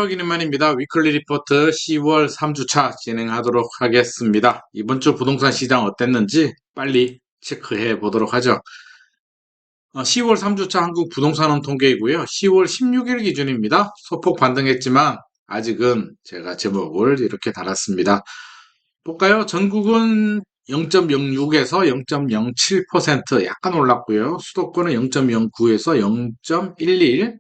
김만입니다. 위클리 리포트 10월 3주차 진행하도록 하겠습니다. 이번 주 부동산 시장 어땠는지 빨리 체크해 보도록 하죠. 10월 3주차 한국 부동산원 통계이고요. 10월 16일 기준입니다. 소폭 반등했지만 아직은 제가 제목을 이렇게 달았습니다. 볼까요? 전국은 0.06에서 0.07% 약간 올랐고요. 수도권은 0.09에서 0.11,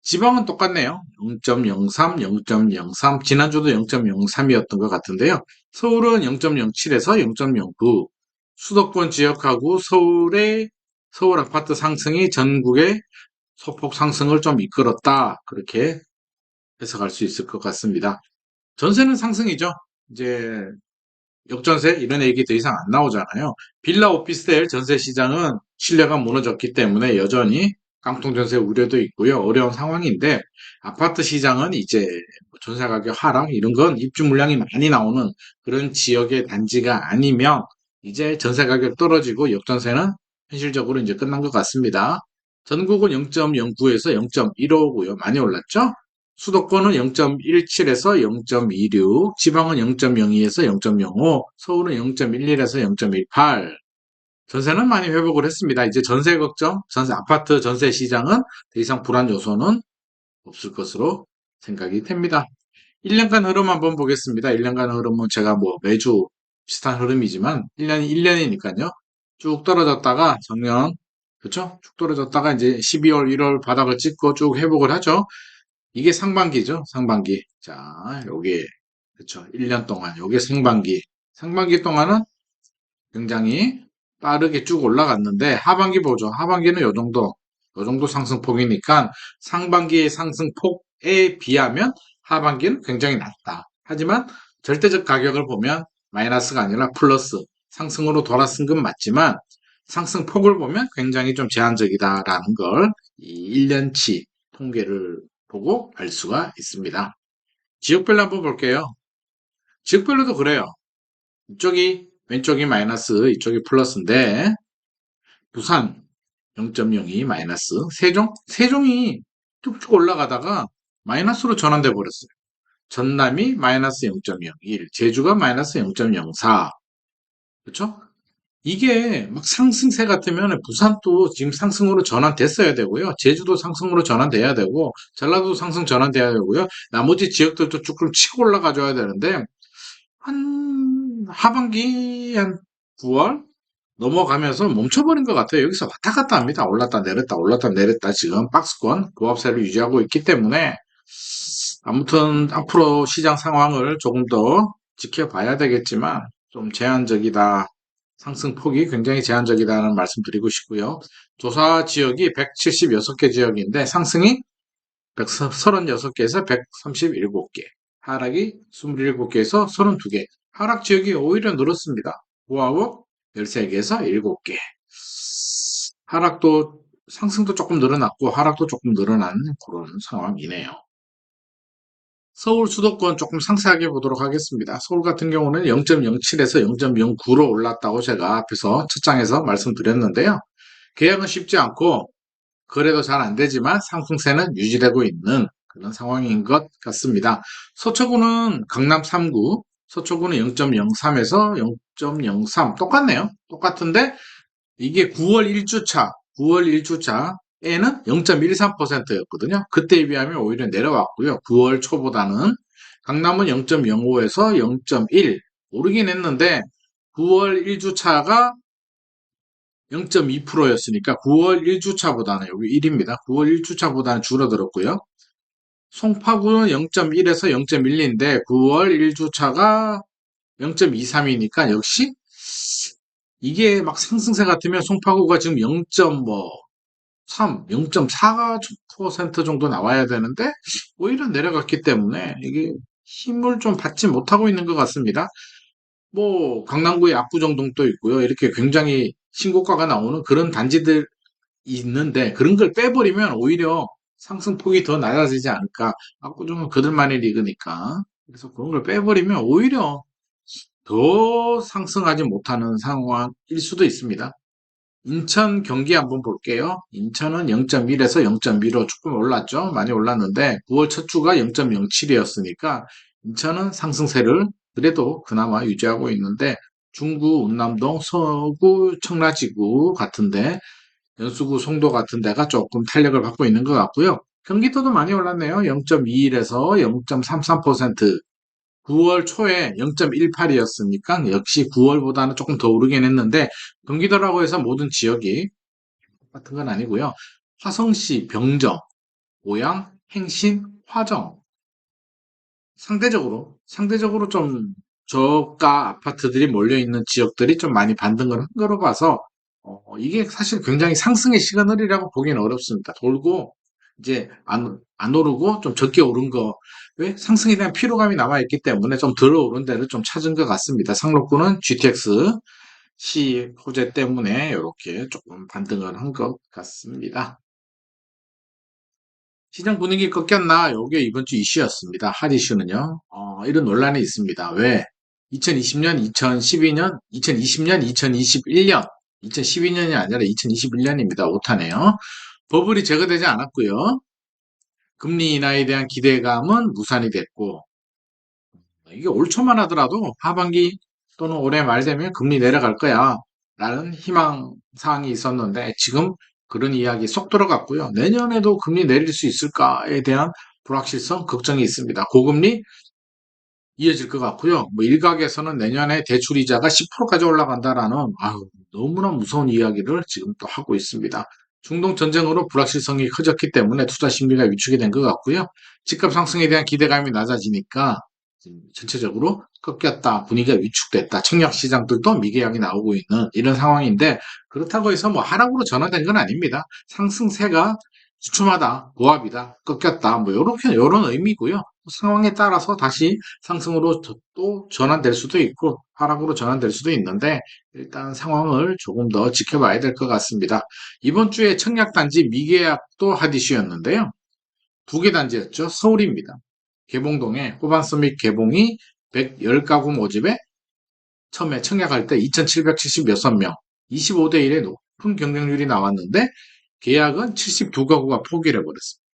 지방은 똑같네요. 0.03, 0.03. 지난주도 0.03이었던 것 같은데요. 서울은 0.07에서 0.09. 수도권 지역하고 서울 아파트 상승이 전국의 소폭 상승을 좀 이끌었다. 그렇게 해석할 수 있을 것 같습니다. 전세는 상승이죠. 이제 역전세 이런 얘기 더 이상 안 나오잖아요. 빌라 오피스텔 전세 시장은 신뢰가 무너졌기 때문에 여전히 깡통 전세 우려도 있고요. 어려운 상황인데 아파트 시장은 이제 전세 가격 하락 이런 건 입주 물량이 많이 나오는 그런 지역의 단지가 아니면 이제 전세 가격 떨어지고 역전세는 현실적으로 이제 끝난 것 같습니다. 전국은 0.09에서 0.15고요. 많이 올랐죠? 수도권은 0.17에서 0.26, 지방은 0.02에서 0.05, 서울은 0.11에서 0.18. 전세는 많이 회복을 했습니다. 이제 전세 걱정, 아파트 전세 시장은 더 이상 불안 요소는 없을 것으로 생각이 됩니다. 1년간 흐름 한번 보겠습니다. 1년간 흐름은 제가 뭐 매주 비슷한 흐름이지만 1년이 1년이니까요. 쭉 떨어졌다가 작년, 그렇죠? 쭉 떨어졌다가 이제 12월, 1월 바닥을 찍고 쭉 회복을 하죠. 이게 상반기죠, 상반기. 자, 요게, 그쵸. 1년 동안, 요게 상반기. 상반기 동안은 굉장히 빠르게 쭉 올라갔는데, 하반기 보죠. 하반기는 요 정도 상승폭이니까 상반기의 상승폭에 비하면 하반기는 굉장히 낮다. 하지만 절대적 가격을 보면 마이너스가 아니라 플러스, 상승으로 돌아선 건 맞지만, 상승폭을 보면 굉장히 좀 제한적이다라는 걸 이 1년치 통계를 보고 알 수가 있습니다. 지역별로 한번 볼게요. 지역별로도 그래요. 이쪽이 왼쪽이 마이너스, 이쪽이 플러스인데 부산 0.02 마이너스, 세종이 쭉쭉 올라가다가 마이너스로 전환돼 버렸어요. 전남이 마이너스 0.01, 제주가 마이너스 0.04. 그렇죠? 이게 막 상승세 같으면 부산도 지금 상승으로 전환됐어야 되고요. 제주도 상승으로 전환돼야 되고, 전라도 상승 전환돼야 되고요. 나머지 지역들도 조금 치고 올라가줘야 되는데, 하반기 한 9월 넘어가면서 멈춰버린 것 같아요. 여기서 왔다 갔다 합니다. 올랐다 내렸다, 올랐다 내렸다 지금 박스권 고압세를 유지하고 있기 때문에, 아무튼 앞으로 시장 상황을 조금 더 지켜봐야 되겠지만, 좀 제한적이다. 상승폭이 굉장히 제한적이다는 말씀 드리고 싶고요. 조사 지역이 176개 지역인데 상승이 136개에서 137개, 하락이 27개에서 32개, 하락 지역이 오히려 늘었습니다. 고하고 13개에서 7개. 하락도, 상승도 조금 늘어났고 하락도 조금 늘어난 그런 상황이네요. 서울 수도권 조금 상세하게 보도록 하겠습니다. 서울 같은 경우는 0.07에서 0.09로 올랐다고 제가 앞에서 첫 장에서 말씀드렸는데요. 계약은 쉽지 않고 거래도 잘 안 되지만 상승세는 유지되고 있는 그런 상황인 것 같습니다. 서초구는 강남 3구, 서초구는 0.03에서 0.03 똑같네요. 똑같은데 이게 9월 1주차, 9월 1주차에는 0.13%였거든요. 그때에 비하면 오히려 내려왔고요. 9월 초보다는 강남은 0.05에서 0.1 오르긴 했는데 9월 1주차가 0.2%였으니까 9월 1주차보다는 여기 1입니다. 9월 1주차보다는 줄어들었고요. 송파구는 0.1에서 0.12인데 9월 1주차가 0.23이니까 역시 이게 막 상승세 같으면 송파구가 지금 0.3, 0.4% 정도 나와야 되는데 오히려 내려갔기 때문에 이게 힘을 좀 받지 못하고 있는 것 같습니다. 뭐 강남구의 압구정동도 있고요. 이렇게 굉장히 신고가가 나오는 그런 단지들 있는데 그런 걸 빼버리면 오히려 상승폭이 더 낮아지지 않을까. 압구정은 그들만의 리그니까. 그래서 그런 걸 빼버리면 오히려 더 상승하지 못하는 상황일 수도 있습니다. 인천, 경기 한번 볼게요. 인천은 0.1에서 0.15 조금 올랐죠. 많이 올랐는데 9월 첫 주가 0.07이었으니까 인천은 상승세를 그래도 그나마 유지하고 있는데 중구, 운남동, 서구, 청라지구 같은데 연수구, 송도 같은 데가 조금 탄력을 받고 있는 것 같고요. 경기도도 많이 올랐네요. 0.21에서 0.33%. 9월 초에 0.18이었으니까 역시 9월보다는 조금 더 오르긴 했는데 경기도라고 해서 모든 지역이 똑같은 건 아니고요. 화성시, 병정, 오양, 행신, 화정 상대적으로 좀 저가 아파트들이 몰려있는 지역들이 좀 많이 반등을 한 거로 봐서 이게 사실 굉장히 상승의 시그널이라고 보기는 어렵습니다. 돌고 이제 안 오르고 좀 적게 오른 거, 왜? 상승에 대한 피로감이 남아있기 때문에 좀 덜 오른 데를 좀 찾은 것 같습니다. 상록구는 GTX 시 호재 때문에 이렇게 조금 반등을 한 것 같습니다. 시장 분위기 꺾였나? 요게 이번 주 이슈였습니다. 핫 이슈는요. 이런 논란이 있습니다. 왜? 2020년, 2012년, 2020년, 2021년, 2012년이 아니라 2021년입니다. 오타네요. 버블이 제거되지 않았고요. 금리 인하에 대한 기대감은 무산이 됐고, 이게 올 초만 하더라도 하반기 또는 올해 말 되면 금리 내려갈 거야. 라는 희망 사항이 있었는데 지금 그런 이야기 쏙 들어갔고요. 내년에도 금리 내릴 수 있을까에 대한 불확실성, 걱정이 있습니다. 고금리 이어질 것 같고요. 뭐 일각에서는 내년에 대출이자가 10%까지 올라간다라는 너무나 무서운 이야기를 지금 또 하고 있습니다. 중동 전쟁으로 불확실성이 커졌기 때문에 투자 심리가 위축이 된 것 같고요. 집값 상승에 대한 기대감이 낮아지니까 지금 전체적으로 꺾였다, 분위기가 위축됐다, 청약 시장들도 미개하게 나오고 있는 이런 상황인데 그렇다고 해서 뭐 하락으로 전환된 건 아닙니다. 상승세가 주춤하다, 고압이다, 꺾였다, 뭐 이런 의미고요. 상황에 따라서 다시 상승으로 또 전환될 수도 있고 하락으로 전환될 수도 있는데 일단 상황을 조금 더 지켜봐야 될 것 같습니다. 이번 주에 청약단지 미계약도 핫 이슈였는데요. 두 개 단지였죠. 서울입니다. 개봉동에 호반 서밋 개봉이 110가구 모집에 처음에 청약할 때 2,776명, 25대 1의 높은 경쟁률이 나왔는데 계약은 72가구가 포기를 해버렸습니다.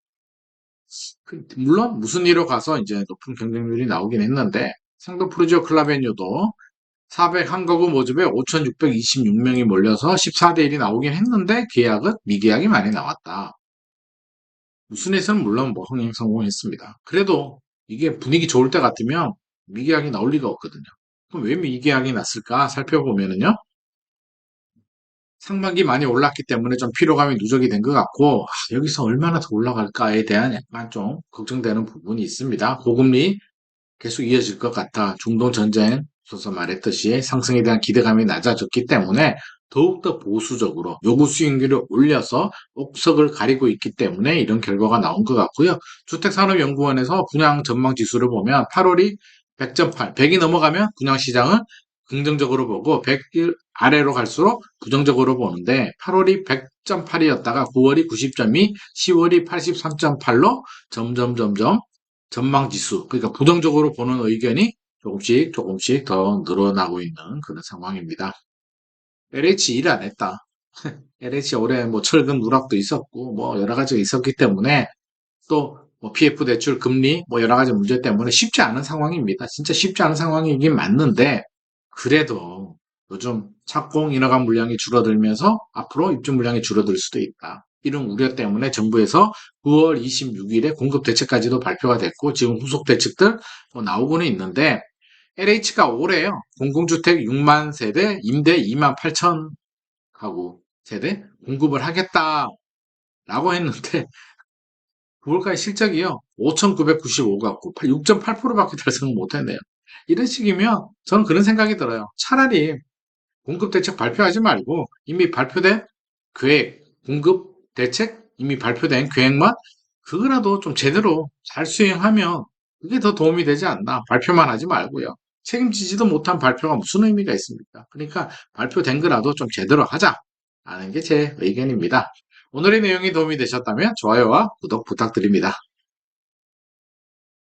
물론 무슨 일로 가서 이제 높은 경쟁률이 나오긴 했는데 상도 프루지오 클라베뉴도 401가구 모집에 5,626명이 몰려서 14대 1이 나오긴 했는데 계약은 미계약이 많이 나왔다. 우순에서는 물론 뭐 흥행 성공했습니다. 그래도 이게 분위기 좋을 때 같으면 미계약이 나올 리가 없거든요. 그럼 왜 미계약이 났을까 살펴보면은요. 상반기 많이 올랐기 때문에 좀 피로감이 누적이 된 것 같고 여기서 얼마나 더 올라갈까에 대한 약간 좀 걱정되는 부분이 있습니다. 고금리 계속 이어질 것 같아. 중동 전쟁 앞서서 말했듯이 상승에 대한 기대감이 낮아졌기 때문에 더욱더 보수적으로 요구 수익률을 올려서 옥석을 가리고 있기 때문에 이런 결과가 나온 것 같고요. 주택산업연구원에서 분양 전망 지수를 보면 8월이 100.8, 100이 넘어가면 분양 시장을 긍정적으로 보고 100 아래로 갈수록 부정적으로 보는데 8월이 100.8이었다가 9월이 90.2, 10월이 83.8로 점점 전망 지수, 그러니까 부정적으로 보는 의견이 조금씩 더 늘어나고 있는 그런 상황입니다. LH 일 안 했다. LH 올해 뭐 철근 누락도 있었고 뭐 여러 가지가 있었기 때문에 또뭐 PF 대출 금리 뭐 여러 가지 문제 때문에 쉽지 않은 상황입니다. 진짜 쉽지 않은 상황이긴 맞는데 그래도 요즘 착공 인허가 물량이 줄어들면서 앞으로 입주 물량이 줄어들 수도 있다. 이런 우려 때문에 정부에서 9월 26일에 공급 대책까지도 발표가 됐고 지금 후속 대책들 나오고는 있는데 LH가 올해요. 공공주택 6만 세대, 임대 2만 8천 가구 세대 공급을 하겠다라고 했는데 9월까지 실적이요. 5,995가구, 6.8%밖에 달성을 못했네요. 이런 식이면 저는 그런 생각이 들어요. 차라리 공급 대책 발표하지 말고 이미 발표된 계획, 공급 대책 이미 발표된 계획만 그거라도 좀 제대로 잘 수행하면 그게 더 도움이 되지 않나. 발표만 하지 말고요. 책임지지도 못한 발표가 무슨 의미가 있습니까? 그러니까 발표된 거라도 좀 제대로 하자. 라는 게 제 의견입니다. 오늘의 내용이 도움이 되셨다면 좋아요와 구독 부탁드립니다.